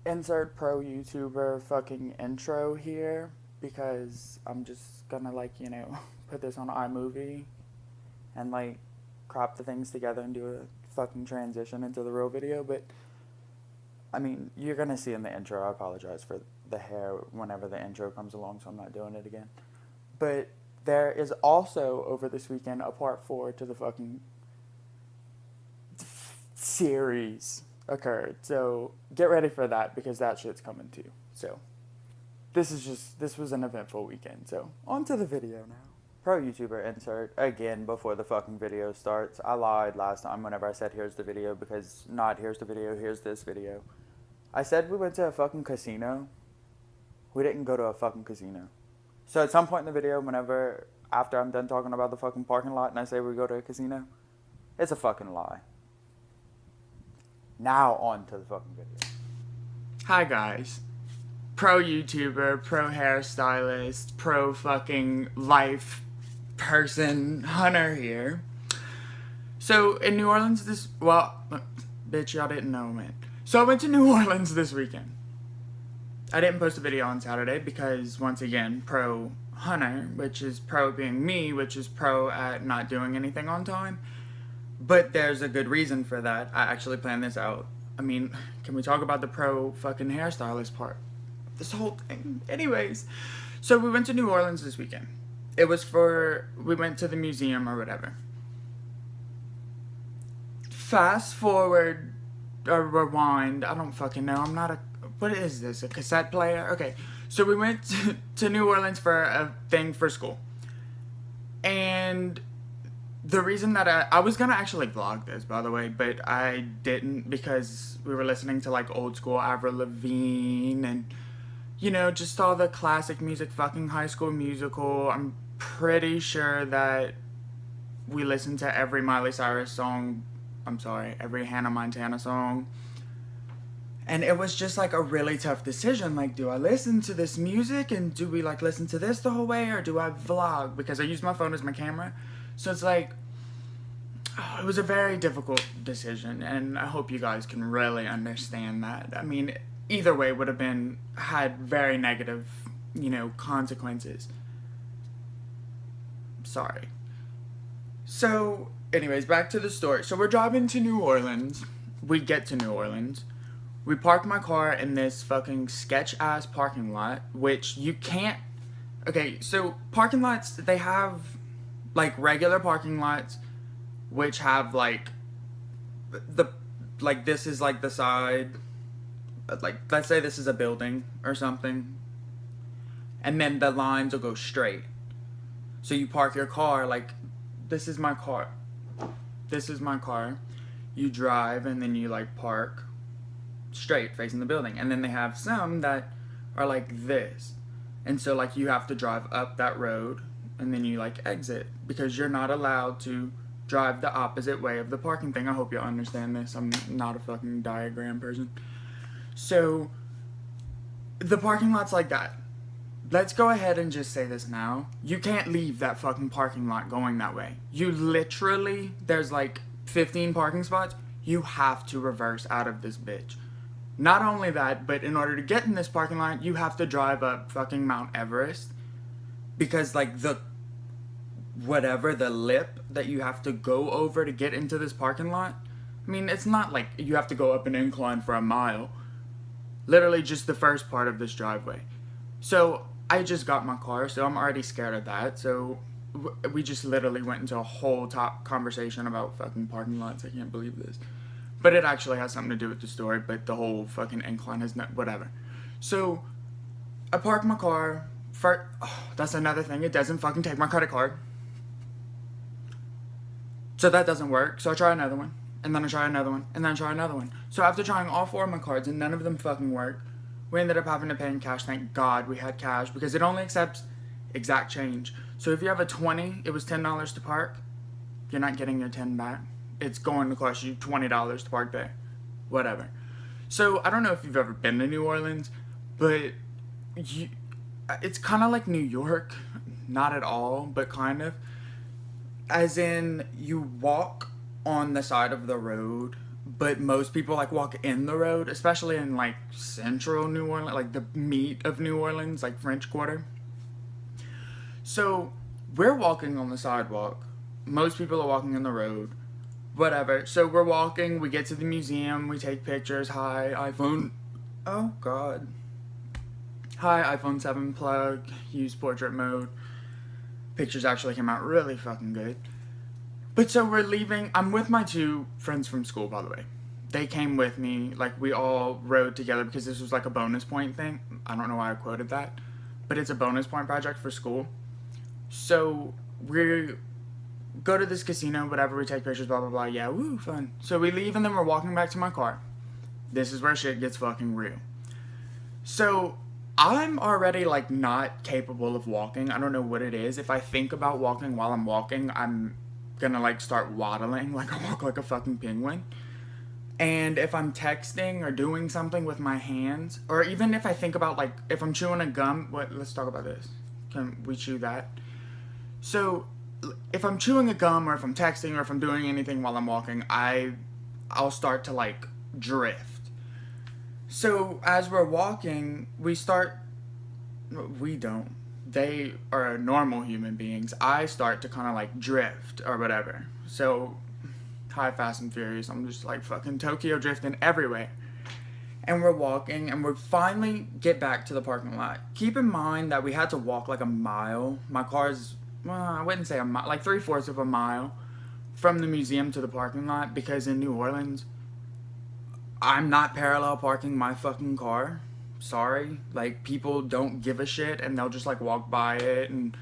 insert pro YouTuber fucking intro here because I'm just gonna put this on iMovie and crop the things together and do a fucking transition into the real video. But I mean, you're gonna see in the intro. I apologize for the hair whenever the intro comes along, so I'm not doing it again. But there is also over this weekend a part 4 to the fucking series occurred. So get ready for that because that shit's coming too. So this was an eventful weekend. So on to the video now. Pro YouTuber insert again before the fucking video starts. I lied last time whenever I said here's the video because not here's the video, here's this video. I said we went to a fucking casino. We didn't go to a fucking casino. So at some point in the video, after I'm done talking about the fucking parking lot and I say we go to a casino, it's a fucking lie. Now on to the fucking video. Hi guys. Pro YouTuber, pro hairstylist, pro fucking life person, Hunter here. So in New Orleans bitch, y'all didn't know, man. So I went to New Orleans this weekend. I didn't post a video on Saturday because, once again, pro Hunter, which is pro being me, which is pro at not doing anything on time. But there's a good reason for that. I actually planned this out. I mean, can we talk about the pro fucking hairstylist part? This whole thing. Anyways, so we went to New Orleans this weekend. We went to the museum or whatever. Fast forward or rewind, I don't fucking know. What is this, a cassette player? Okay, so we went to New Orleans for a thing for school. And the reason that I was gonna actually vlog this, by the way, but I didn't because we were listening to old school Avril Lavigne and, just all the classic music, fucking High School Musical. I'm pretty sure that we listened to every Miley Cyrus song, every Hannah Montana song. And it was just a really tough decision. Do I listen to this music and do we listen to this the whole way or do I vlog? Because I use my phone as my camera. So it's it was a very difficult decision and I hope you guys can really understand that. I mean, either way would have had very negative, consequences. Sorry. So, anyways, back to the story. So we're driving to New Orleans. We get to New Orleans. We park my car in this fucking sketch-ass parking lot, which you can't... Okay, so parking lots, they have, regular parking lots, which have, this is, the side... let's say this is a building or something. And then the lines will go straight. So you park your car, this is my car. This is my car. You drive, and then you, park straight facing the building. And then they have some that are like this. And so you have to drive up that road and then you exit because you're not allowed to drive the opposite way of the parking thing. I hope y'all understand this. I'm not a fucking diagram person. So the parking lot's like that. Let's go ahead and just say this now. You can't leave that fucking parking lot going that way. You literally, there's 15 parking spots. You have to reverse out of this bitch. Not only that, but in order to get in this parking lot, you have to drive up fucking Mount Everest. Because, the lip that you have to go over to get into this parking lot, I mean, it's not you have to go up an incline for a mile. Literally just the first part of this driveway. So, I just got my car, so I'm already scared of that. So, we just literally went into a whole top conversation about fucking parking lots. I can't believe this. But it actually has something to do with the story, but the whole fucking incline is not, whatever. So, I park my car, that's another thing, it doesn't fucking take my credit card. So that doesn't work, so I try another one, and then I try another one, and then I try another one. So after trying all 4 of my cards, and none of them fucking work, we ended up having to pay in cash. Thank God we had cash, because it only accepts exact change. So if you have a 20, it was $10 to park, you're not getting your 10 back. It's going to cost you $20 to park there. Whatever. So, I don't know if you've ever been to New Orleans, but it's kind of like New York. Not at all, but kind of. As in, you walk on the side of the road, but most people like walk in the road, especially in like central New Orleans, like the meat of New Orleans, like French Quarter. So we're walking on the sidewalk. Most people are walking in the road. Whatever. So we're walking, we get to the museum, we take pictures. Hi, iPhone. Oh, God. Hi, iPhone 7 plug, use portrait mode. Pictures actually came out really fucking good. But so we're leaving. I'm with my two friends from school, by the way. They came with me. Like, we all rode together because this was like a bonus point thing. I don't know why I quoted that. But it's a bonus point project for school. So we go to this casino, whatever, we take pictures, blah, blah, blah. Yeah, woo, fun. So we leave and then we're walking back to my car. This is where shit gets fucking real. So I'm already like not capable of walking. I don't know what it is. If I think about walking while I'm walking, I'm gonna like start waddling, like I walk like a fucking penguin. And if I'm texting or doing something with my hands, or even if I think about like if I'm chewing a gum, let's talk about this. Can we chew that? So if I'm chewing a gum or if I'm texting or if I'm doing anything while I'm walking, I'll start to like drift. So as we're walking, we don't. They are normal human beings. I start to kind of like drift or whatever. So, hi Fast and Furious, I'm just like fucking Tokyo drifting everywhere. And we're walking and we finally get back to the parking lot. Keep in mind that we had to walk like a mile. My car's, well, I wouldn't say a mile, like 3/4 of a mile from the museum to the parking lot because in New Orleans, I'm not parallel parking my fucking car. Sorry. Like, people don't give a shit and they'll just like walk by it and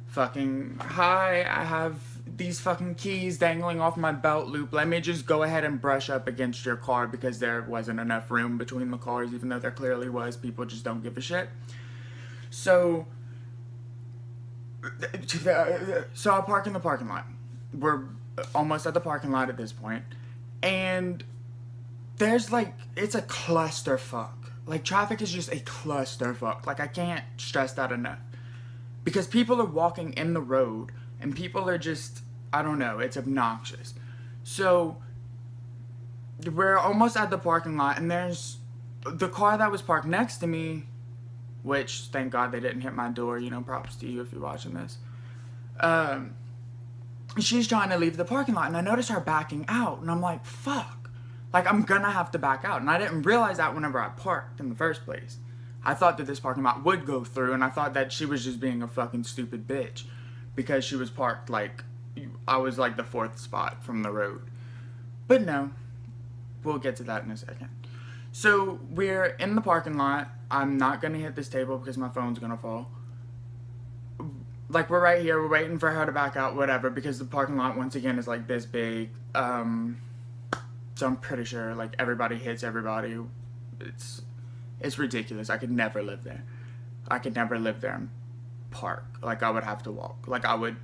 fucking, hi, I have these fucking keys dangling off my belt loop. Let me just go ahead and brush up against your car because there wasn't enough room between the cars, even though there clearly was. People just don't give a shit. So I park in the parking lot. We're almost at the parking lot at this point. And there's like, it's a clusterfuck. Like, traffic is just a clusterfuck. Like, I can't stress that enough. Because people are walking in the road, and people are just, I don't know, it's obnoxious. So, we're almost at the parking lot, and there's the car that was parked next to me, which, thank God they didn't hit my door, you know, props to you if you're watching this. She's trying to leave the parking lot, and I notice her backing out, and I'm like, fuck. Like, I'm gonna have to back out. And I didn't realize that whenever I parked in the first place. I thought that this parking lot would go through, and I thought that she was just being a fucking stupid bitch. Because she was parked, like, I was, like, the 4th spot from the road. But no. We'll get to that in a second. So, we're in the parking lot. I'm not gonna hit this table because my phone's gonna fall. Like, we're right here. We're waiting for her to back out, whatever. Because the parking lot, once again, is, like, this big. So I'm pretty sure, like, everybody hits everybody. It's ridiculous. I could never live there. I could never live there and park. Like, I would have to walk. Like, I wouldn't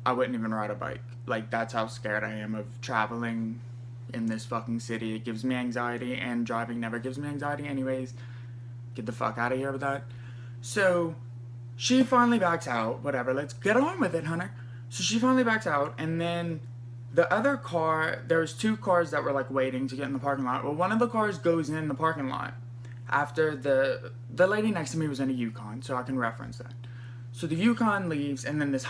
even ride a bike. Like, that's how scared I am of traveling in this fucking city. It gives me anxiety, and driving never gives me anxiety anyways. Get the fuck out of here with that. So, she finally backs out. Whatever, let's get on with it, Hunter. So she finally backs out, and then the other car, there was 2 cars that were like waiting to get in the parking lot. Well, one of the cars goes in the parking lot after the lady next to me was in a Yukon, so I can reference that. So the Yukon leaves, and then this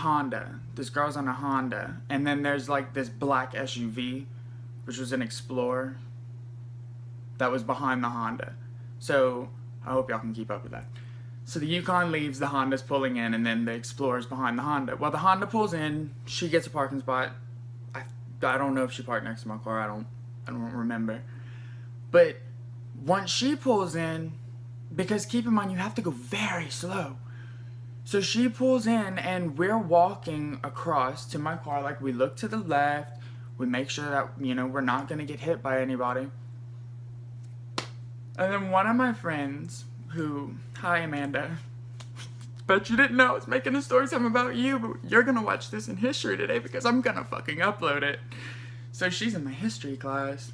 girl's on a Honda, and then there's like this black SUV, which was an Explorer, that was behind the Honda. So I hope y'all can keep up with that. So the Yukon leaves, the Honda's pulling in, and then the Explorer's behind the Honda. Well, the Honda pulls in, she gets a parking spot. I don't know if she parked next to my car. I don't remember. But once she pulls in, because keep in mind, you have to go very slow. So she pulls in, and we're walking across to my car. Like, we look to the left. We make sure that, you know, we're not going to get hit by anybody. And then one of my friends who, hi Amanda, bet you didn't know I was making a story time about you, but you're gonna watch this in history today because I'm gonna fucking upload it. So she's in my history class.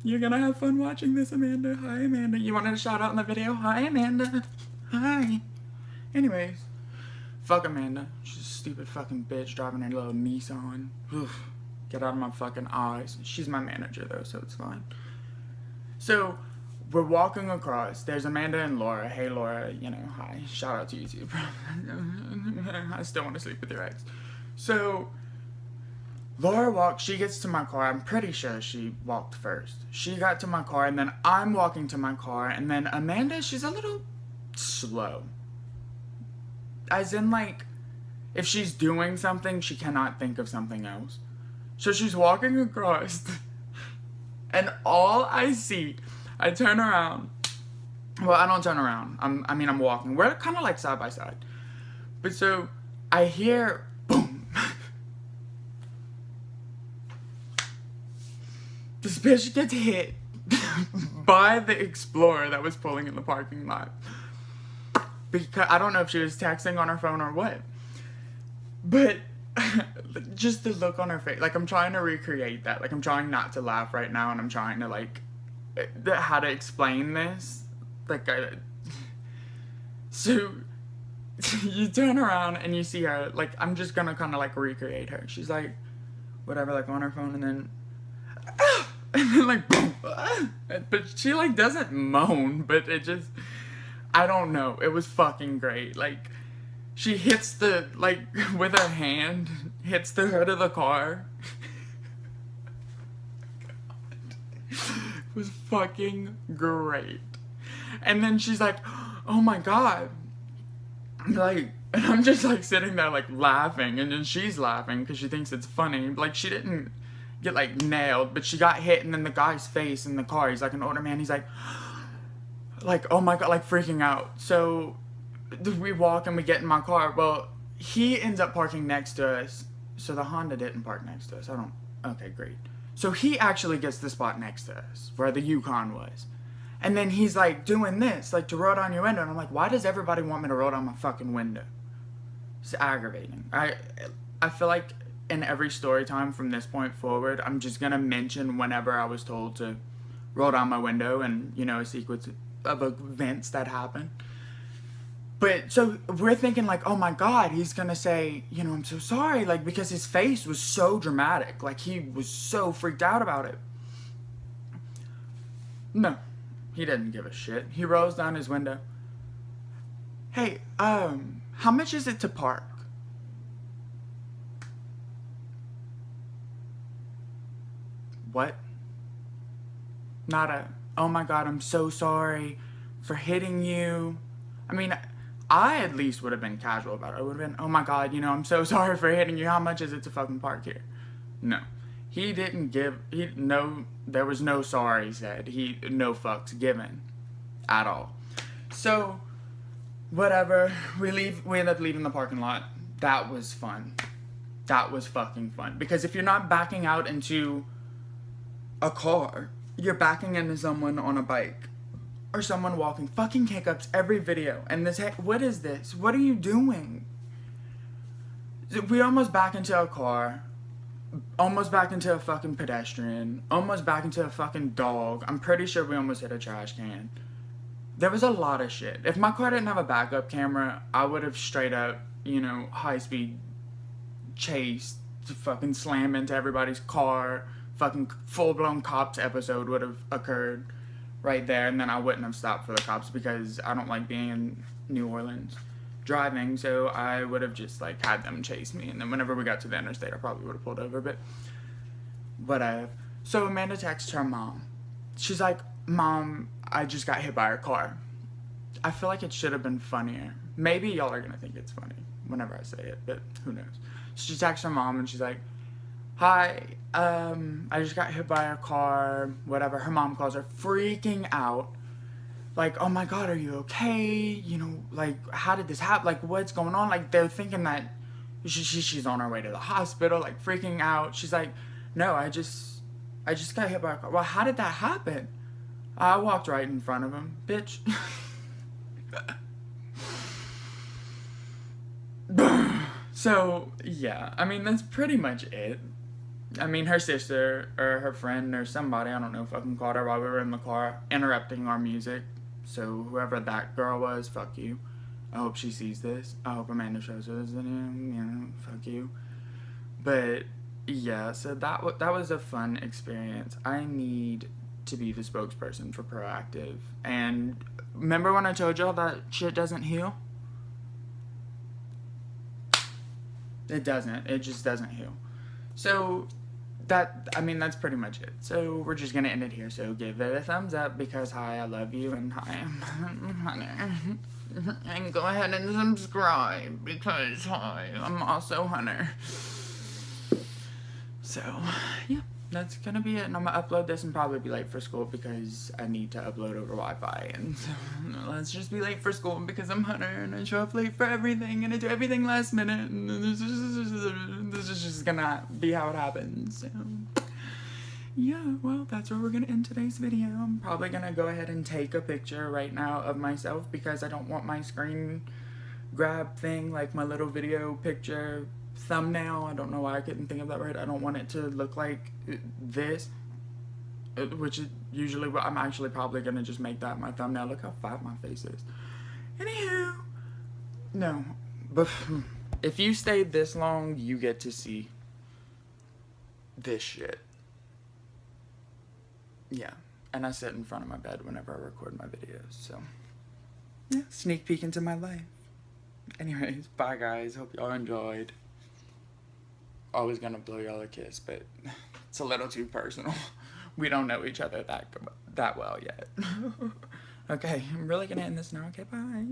You're gonna have fun watching this, Amanda. Hi, Amanda. You wanted a shout out in the video? Hi, Amanda. Hi. Anyways, fuck Amanda. She's a stupid fucking bitch driving her little Nissan. Oof. Get out of my fucking eyes. She's my manager though, so it's fine. So we're walking across. There's Amanda and Laura. Hey Laura, you know, hi. Shout out to you too. I still want to sleep with your ex. So Laura walks, she gets to my car. I'm pretty sure she walked first. She got to my car, and then I'm walking to my car, and then Amanda, she's a little slow. As in, like, if she's doing something, she cannot think of something else. So she's walking across, and all I see, I turn around. Well, I don't turn around. I'm walking. We're kind of like side by side. But so I hear boom. This bitch gets hit by the Explorer that was pulling in the parking lot. Because I don't know if she was texting on her phone or what. But just the look on her face. Like, I'm trying to recreate that. Like, I'm trying not to laugh right now, and I'm trying to, like, how to explain this. Like, so you turn around and you see her. Like, I'm just gonna kind of, like, recreate her. She's, like, whatever, like, on her phone, and then and then like boom, but she like doesn't moan, but it just, I don't know, it was fucking great. Like, she hits the, like, with her hand, hits the hood of the car. It was fucking great. And then she's like, oh my god, like, and I'm just like sitting there like laughing, and then she's laughing because she thinks it's funny. Like, she didn't get like nailed, but she got hit, and then the guy's face in the car, he's like an older man, he's like oh my god, like freaking out. So we walk and we get in my car. Well, he ends up parking next to us, so the Honda didn't park next to us. Okay, great. So he actually gets the spot next to us where the Yukon was, and then he's like doing this, like, to roll down your window, and I'm like, why does everybody want me to roll down my fucking window? It's aggravating. I feel like in every story time from this point forward, I'm just gonna mention whenever I was told to roll down my window, and, you know, a sequence of events that happened. But so we're thinking like, oh my god, he's gonna say, you know, I'm so sorry, like, because his face was so dramatic, like he was so freaked out about it. No, he didn't give a shit. He rolls down his window. Hey, how much is it to park? What? Not a, oh my god, I'm so sorry for hitting you. I mean, I at least would have been casual about it. I would have been, oh my god, you know, I'm so sorry for hitting you. How much is it to fucking park here? No. He didn't give, there was no sorry said. No fucks given at all. So, whatever, we end up leaving the parking lot. That was fun. That was fucking fun. Because if you're not backing out into a car, you're backing into someone on a bike or someone walking. Fucking hiccups every video. And this, what is this? What are you doing? We almost back into a car, almost back into a fucking pedestrian, almost back into a fucking dog. I'm pretty sure we almost hit a trash can. There was a lot of shit. If my car didn't have a backup camera, I would have straight up, you know, high-speed chase to fucking slam into everybody's car. Fucking full-blown cops episode would have occurred right there, and then I wouldn't have stopped for the cops because I don't like being in New Orleans driving, so I would have just, like, had them chase me, and then whenever we got to the interstate, I probably would have pulled over, but whatever. So Amanda texts her mom. She's like, Mom, I just got hit by her car. I feel like it should have been funnier. Maybe y'all are gonna think it's funny whenever I say it, but who knows. She texts her mom, and she's like, hi, I just got hit by a car, whatever. Her mom calls her, freaking out. Like, oh my god, are you okay? You know, like, how did this happen? Like, what's going on? Like, they're thinking that she's on her way to the hospital, like, freaking out. She's like, no, I just got hit by a car. Well, how did that happen? I walked right in front of him, bitch. So, yeah, I mean, that's pretty much it. I mean, her sister, or her friend, or somebody, I don't know, fucking called her while we were in the car, interrupting our music. So, whoever that girl was, fuck you. I hope she sees this. I hope Amanda shows her this video. You know, fuck you. But, Yeah, so that was a fun experience. I need to be the spokesperson for Proactive. And remember when I told y'all that shit doesn't heal? It doesn't. It just doesn't heal. So that's pretty much it. So we're just gonna end it here. So give it a thumbs up because hi, I love you, and hi, I'm Hunter. And go ahead and subscribe because hi, I'm also Hunter. So, yeah, that's gonna be it. And I'm gonna upload this and probably be late for school because I need to upload over Wi-Fi. And so, let's just be late for school because I'm Hunter and I show up late for everything and I do everything last minute. And this is just gonna be how it happens. So, yeah, well, that's where we're gonna end today's video. I'm probably gonna go ahead and take a picture right now of myself because I don't want my screen grab thing, like my little video picture thumbnail. I don't know why I couldn't think of that right. I don't want it to look like this, which is usually what I'm actually probably gonna just make that my thumbnail. Look how fat my face is. Anywho, no, but if you stayed this long, you get to see this shit. Yeah, and I sit in front of my bed whenever I record my videos, so yeah, sneak peek into my life. Anyways, bye guys, hope y'all enjoyed. Always gonna blow y'all a kiss, but it's a little too personal. We don't know each other that well yet. Okay, I'm really gonna end this now. Okay, bye.